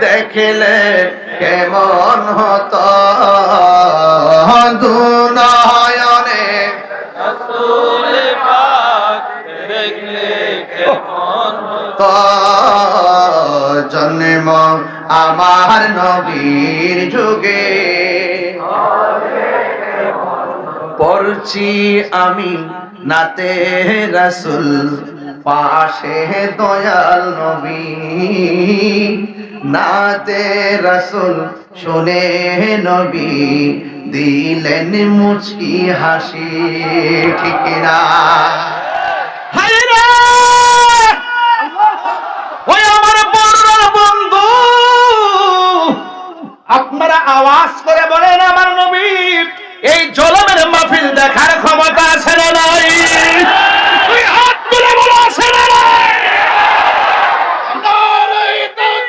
দেখলে কেমন হতো দুনয়নে রাসূল পাক দেখলে কেমন তো জন্ম আমার নবীর যুগে পড়ছি আমি নাতে রাসূল পাশে দয়াল নবী নাতে রাসূল শুনে নবী দিলেন মুচকি হাসি ঠিক না হায়রে ওই আমার বড় বন্ধু আপনারা আওয়াজ করে বলেন আমার নবীর এই জলমের মাহফিল দেখার ক্ষমতা